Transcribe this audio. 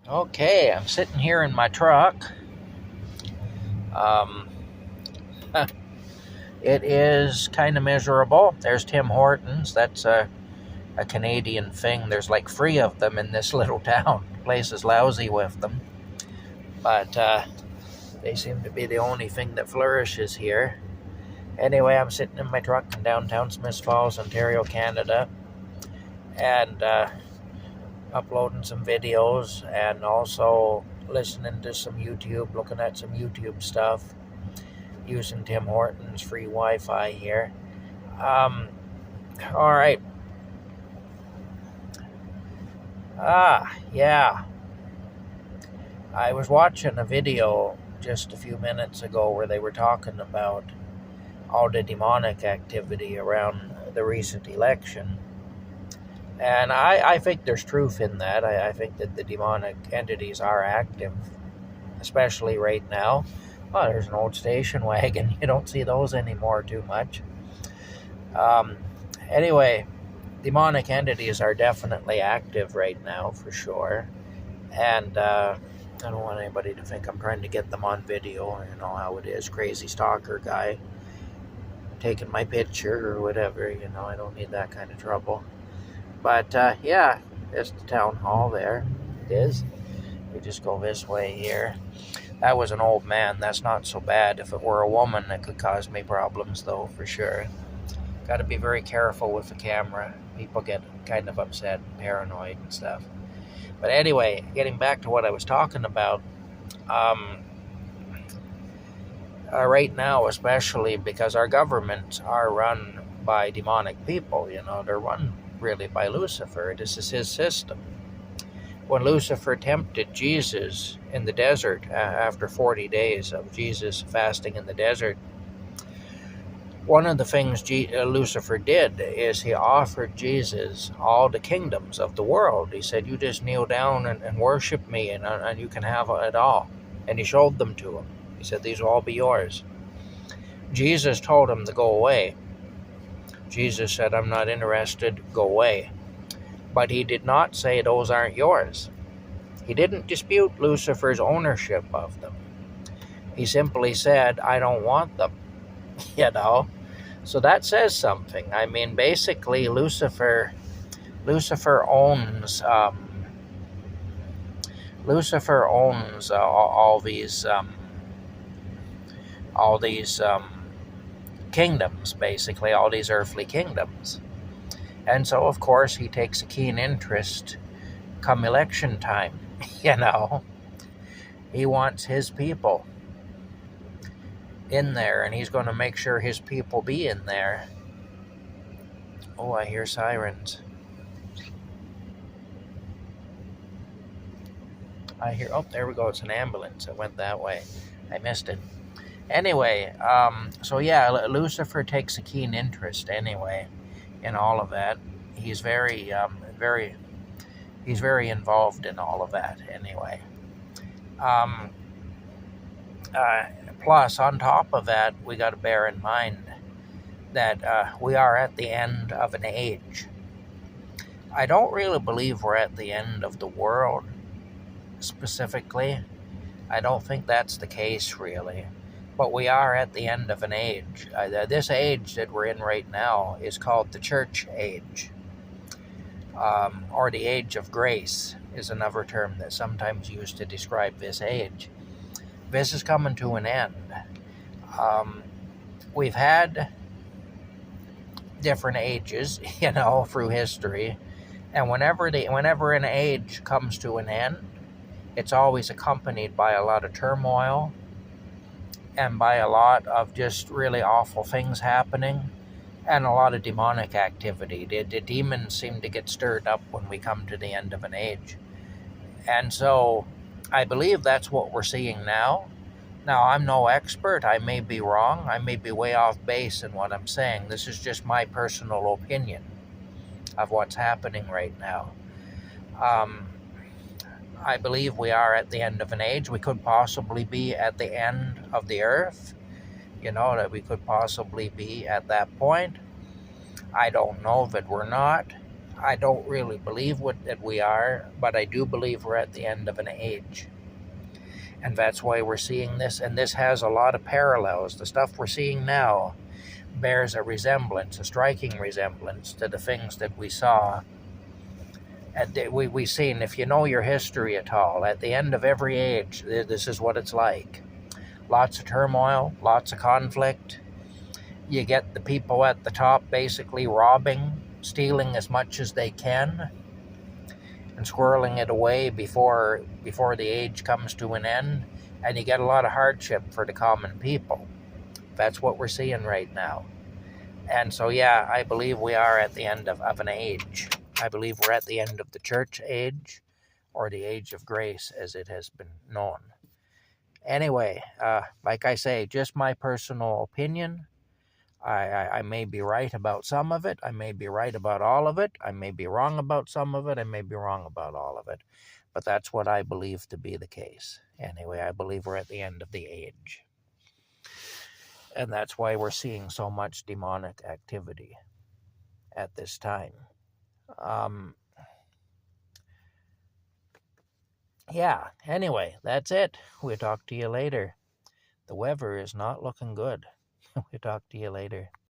Okay, I'm sitting here in my truck. Um, it is kind of miserable. There's Tim Hortons. That's a Canadian thing. There's like 3 of them in this little town. The place is lousy with them. But they seem to be the only thing that flourishes here. Anyway, I'm sitting in my truck in downtown Smiths Falls, Ontario, Canada, and uploading some videos and also listening to some YouTube, looking at some YouTube stuff, using Tim Hortons free Wi-Fi here. All right. Yeah. I was watching a video just a few minutes ago where they were talking about all the demonic activity around the recent election. And I think there's truth in that. I think that the demonic entities are active, especially right now. Oh, there's an old station wagon. You don't see those anymore too much. Anyway, demonic entities are definitely active right now, for sure. And I don't want anybody to think I'm trying to get them on video. You know how it is, crazy stalker guy taking my picture or whatever. You know, I don't need that kind of trouble. But yeah, there's the town hall there. It is. We just go this way here. That was an old man. That's not so bad. If it were a woman, it could cause me problems, though, for sure. Got to be very careful with the camera. People get kind of upset and paranoid and stuff. But anyway, getting back to what I was talking about, right now, especially because our governments are run by demonic people, you know, they're run really by Lucifer. This is his system. When Lucifer tempted Jesus in the desert after 40 days of Jesus fasting in the desert, one of the things Lucifer did is he offered Jesus all the kingdoms of the world. He said, you just kneel down and worship me and you can have it all. And he showed them to him. He said, these will all be yours. Jesus told him to go away. Jesus said, I'm not interested, go away. But he did not say those aren't yours. He didn't dispute Lucifer's ownership of them. He simply said, I don't want them, you know. So that says something. I mean, basically, Lucifer owns all these kingdoms, basically, all these earthly kingdoms. And so, of course, he takes a keen interest come election time, you know. He wants his people in there, and he's going to make sure his people be in there. Oh, I hear sirens. Oh, there we go. It's an ambulance. It went that way. I missed it. Anyway, so yeah, Lucifer takes a keen interest anyway in all of that. He's very involved in all of that anyway. Plus, on top of that, we got to bear in mind that we are at the end of an age. I don't really believe we're at the end of the world specifically. I don't think that's the case, really. But we are at the end of an age. This age that we're in right now is called the church age. Or the age of grace is another term that's sometimes used to describe this age. This is coming to an end. We've had different ages, you know, through history. And whenever an age comes to an end, it's always accompanied by a lot of turmoil and by a lot of just really awful things happening and a lot of demonic activity. The demons seem to get stirred up when we come to the end of an age. And so I believe that's what we're seeing now. Now, I'm no expert. I may be wrong. I may be way off base in what I'm saying. This is just my personal opinion of what's happening right now. I believe we are at the end of an age. We could possibly be at the end of the earth. You know, that we could possibly be at that point. I don't know that we're not. I don't really believe that we are, but I do believe we're at the end of an age. And that's why we're seeing this. And this has a lot of parallels. The stuff we're seeing now bears a resemblance, a striking resemblance to the things that we saw. And we seen, if you know your history at all, at the end of every age, this is what it's like. Lots of turmoil, lots of conflict. You get the people at the top basically robbing, stealing as much as they can, and squirreling it away before the age comes to an end. And you get a lot of hardship for the common people. That's what we're seeing right now. And so, yeah, I believe we are at the end of an age. I believe we're at the end of the church age, or the age of grace as it has been known. Anyway, like I say, just my personal opinion. I may be right about some of it. I may be right about all of it. I may be wrong about some of it. I may be wrong about all of it. But that's what I believe to be the case. Anyway, I believe we're at the end of the age. And that's why we're seeing so much demonic activity at this time. Yeah, anyway, that's it. We'll talk to you later. The weather is not looking good. We'll talk to you later.